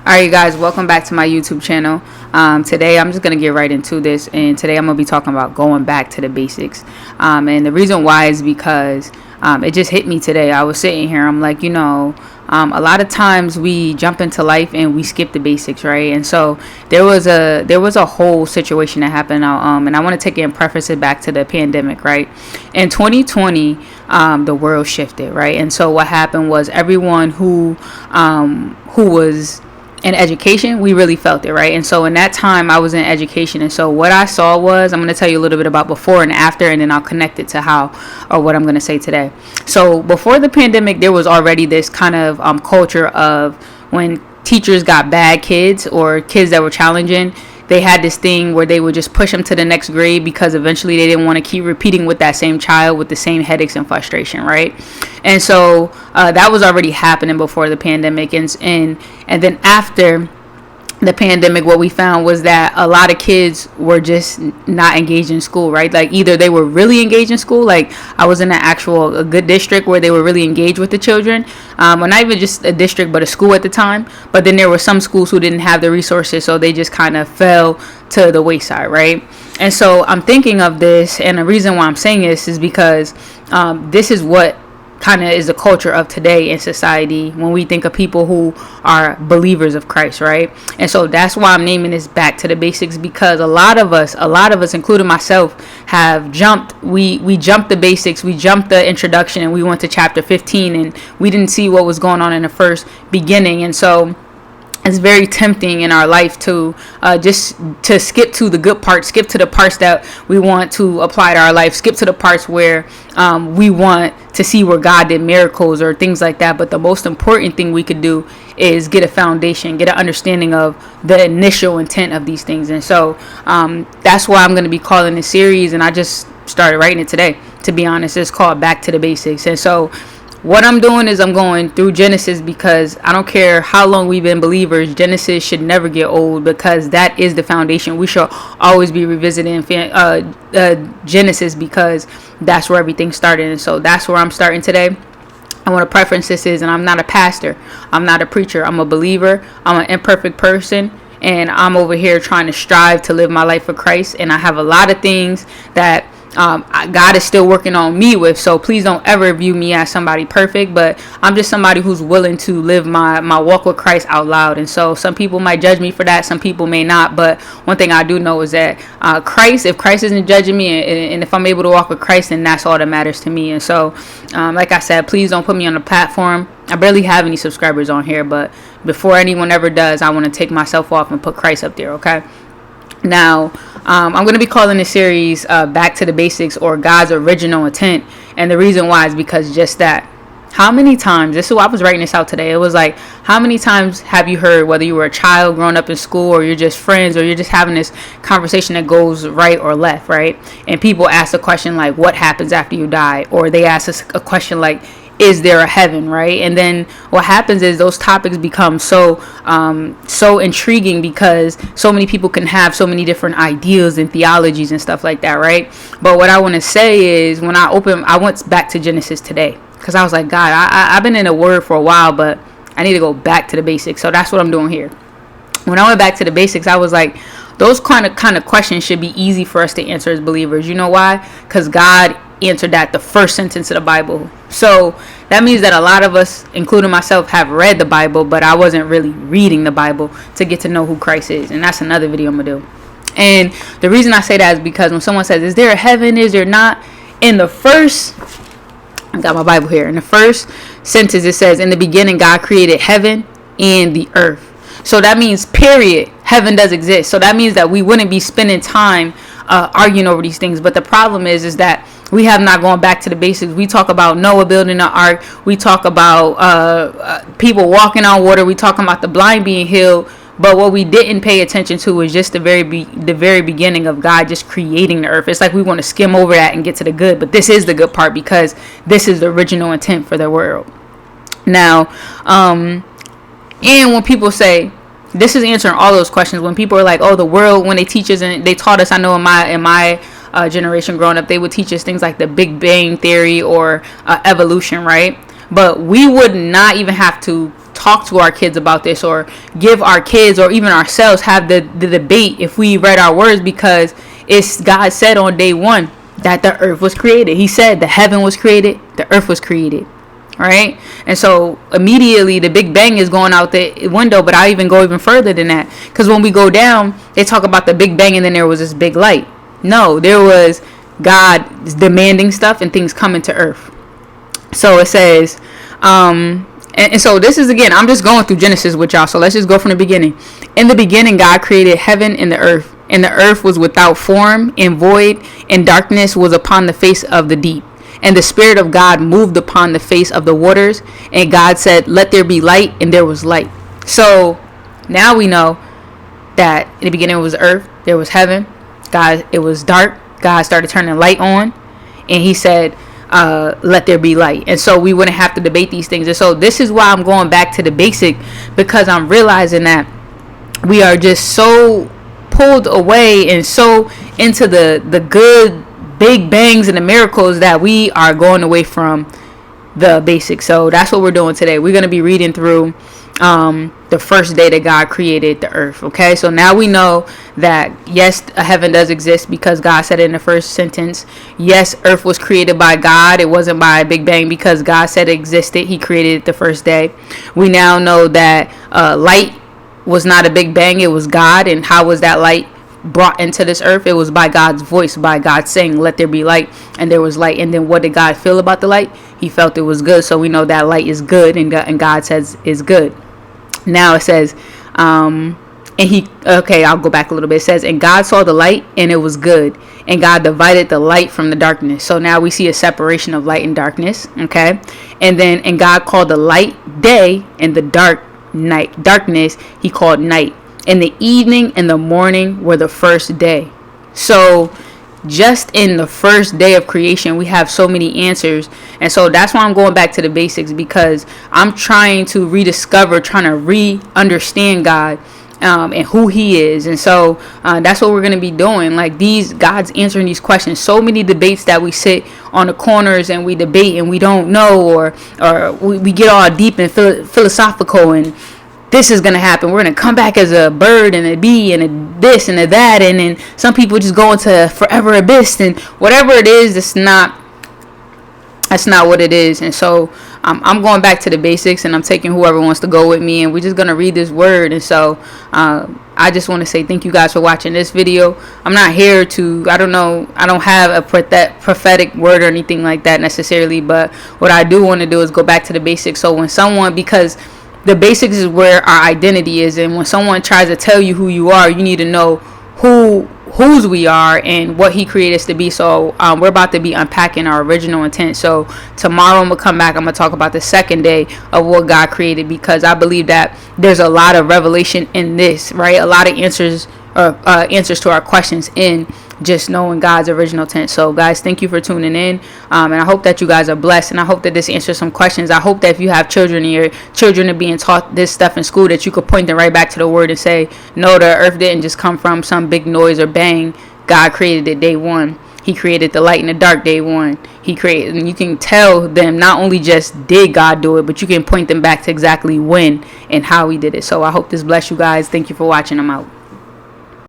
Alright guys, welcome back to my YouTube channel. Today I'm just going to get right into this, and today I'm going to be talking about going back to the basics. And the reason why is because it just hit me today. I was sitting here, I'm like, a lot of times we jump into life and we skip the basics, right? And so there was a whole situation that happened, and I want to take it and preface it back to the pandemic, right? In 2020, the world shifted, right? And so what happened was everyone who was in education, we really felt it, right? And so in that time I was in education, and so what I saw was, I'm going to tell you a little bit about before and after, and then I'll connect it to how or what I'm going to say today. So before the pandemic, there was already this kind of culture of when teachers got bad kids or kids that were challenging, they had this thing where they would just push them to the next grade because eventually they didn't want to keep repeating with that same child with the same headaches and frustration, right? And so that was already happening before the pandemic, and then after the pandemic, what we found was that a lot of kids were just not engaged in school, right? Like either they were really engaged in school, like I was in a good district where they were really engaged with the children, or not even just a district but a school at the time, but then there were some schools who didn't have the resources, so they just kind of fell to the wayside, right? And so I'm thinking of this, and the reason why I'm saying this is because this is what kind of is the culture of today in society when we think of people who are believers of Christ, right? And so that's why I'm naming this Back to the Basics, because a lot of us, including myself, have jumped. We jumped the basics, we jumped the introduction, and we went to chapter 15, and we didn't see what was going on in the first beginning. And so it's very tempting in our life to just to skip to the good parts, skip to the parts that we want to apply to our life, skip to the parts where we want to see where God did miracles or things like that. But the most important thing we could do is get a foundation, get an understanding of the initial intent of these things. And so that's why I'm going to be calling this series, and I just started writing it today, to be honest. It's called Back to the Basics. And so what I'm doing is I'm going through Genesis, because I don't care how long we've been believers, Genesis should never get old, because that is the foundation. We should always be revisiting Genesis, because that's where everything started. And so that's where I'm starting today. I want to preference this is, and I'm not a pastor, I'm not a preacher, I'm a believer, I'm an imperfect person, and I'm over here trying to strive to live my life for Christ. And I have a lot of things that God is still working on me with, so please don't ever view me as somebody perfect, but I'm just somebody who's willing to live my walk with Christ out loud. And so some people might judge me for that, some people may not, but one thing I do know is that if Christ isn't judging me, and if I'm able to walk with Christ, then that's all that matters to me. And so like I said, please don't put me on the platform. I barely have any subscribers on here, but before anyone ever does, I want to take myself off and put Christ up there, okay? Now, I'm going to be calling this series Back to the Basics, or God's Original Intent. And the reason why is because just that. How many times, this is why I was writing this out today, it was like, how many times have you heard, whether you were a child growing up in school, or you're just friends, or you're just having this conversation that goes right or left, right? And people ask a question like, what happens after you die? Or they ask us a question like, is there a heaven, right? And then what happens is those topics become so intriguing, because so many people can have so many different ideas and theologies and stuff like that, right? But what I want to say is, I went back to Genesis today, because I was like, God, I've been in the Word for a while, but I need to go back to the basics. So that's what I'm doing here. When I went back to the basics, I was like, those kind of questions should be easy for us to answer as believers. You know why? Because God answered that the first sentence of the Bible. So that means that a lot of us, including myself, have read the Bible, but I wasn't really reading the Bible to get to know who Christ is. And that's another video I'm gonna do. And the reason I say that is because when someone says, is there a heaven, is there not? I got my Bible here. In the first sentence, it says, in the beginning, God created heaven and the earth. So that means, period, heaven does exist. So that means that we wouldn't be spending time arguing over these things. But the problem is that we have not gone back to the basics. We talk about Noah building an ark. We talk about people walking on water. We talk about the blind being healed. But what we didn't pay attention to was just the very beginning of God just creating the earth. It's like we want to skim over that and get to the good. But this is the good part, because this is the original intent for the world. Now, and when people say, this is answering all those questions. When people are like, oh, the world, when they teach us, and they taught us, I know in my generation growing up, they would teach us things like the Big Bang Theory or evolution, right? But we would not even have to talk to our kids about this, or give our kids or even ourselves have the debate if we read our words, because it's God said on day one that the earth was created. He said the heaven was created, the earth was created. Right? And so immediately the Big Bang is going out the window, but I even go even further than that, because when we go down, they talk about the Big Bang and then there was this big light. No, there was God demanding stuff and things coming to earth. So it says, and so this is, again, I'm just going through Genesis with y'all, so let's just go from the beginning. In the beginning, God created heaven and the earth was without form and void, and darkness was upon the face of the deep. And the Spirit of God moved upon the face of the waters. And God said, let there be light. And there was light. So now we know that in the beginning was earth. There was heaven. God, it was dark. God started turning light on. And he said, let there be light. And so we wouldn't have to debate these things. And so this is why I'm going back to the basic, because I'm realizing that we are just so pulled away and so into the good big bangs and the miracles that we are going away from the basics. So that's what we're doing today. We're going to be reading through the first day that God created the earth. Okay, so now we know that yes, a heaven does exist because God said it in the first sentence. Yes, earth was created by God. It wasn't by a big bang because God said it existed. He created it the first day. We now know that light was not a big bang. It was God. And how was that light brought into this earth? It was by God's voice, by God saying, let there be light, and there was light. And then what did God feel about the light? He felt it was good. So we know that light is good, and God says is good. Now it says, I'll go back a little bit. It says, and God saw the light, and it was good, and God divided the light from the darkness. So now we see a separation of light and darkness. Okay, and God called the light day, and the darkness he called night. And the evening and the morning were the first day. So just in the first day of creation, we have so many answers. And so that's why I'm going back to the basics, because I'm trying to rediscover, trying to re-understand God and who he is. And so that's what we're going to be doing. Like God's answering these questions. So many debates that we sit on the corners and we debate and we don't know, or we get all deep and philosophical, and this is going to happen. We're going to come back as a bird and a bee and a this and a that. And then some people just go into forever abyss, and whatever it is, that's not what it is. And so I'm going back to the basics, and I'm taking whoever wants to go with me, and we're just going to read this word. And so I just want to say thank you guys for watching this video. I'm not here to, I don't have a prophetic word or anything like that necessarily, but what I do want to do is go back to the basics. So when because the basics is where our identity is, and when someone tries to tell you who you are, you need to know whose we are and what he created us to be. So we're about to be unpacking our original intent. So tomorrow I'm gonna come back, I'm gonna talk about the second day of what God created, because I believe that there's a lot of revelation in this, right? A lot of answers to our questions in just knowing God's original intent. So guys, thank you for tuning in, and I hope that you guys are blessed, and I hope that this answers some questions. I hope that if you have children and your children are being taught this stuff in school, that you could point them right back to the word and say, no, the earth didn't just come from some big noise or bang. God created it day one. He created the light and the dark day one. He created, and you can tell them not only just did God do it, but you can point them back to exactly when and how he did it. So I hope this bless you guys. Thank you for watching. I'm out.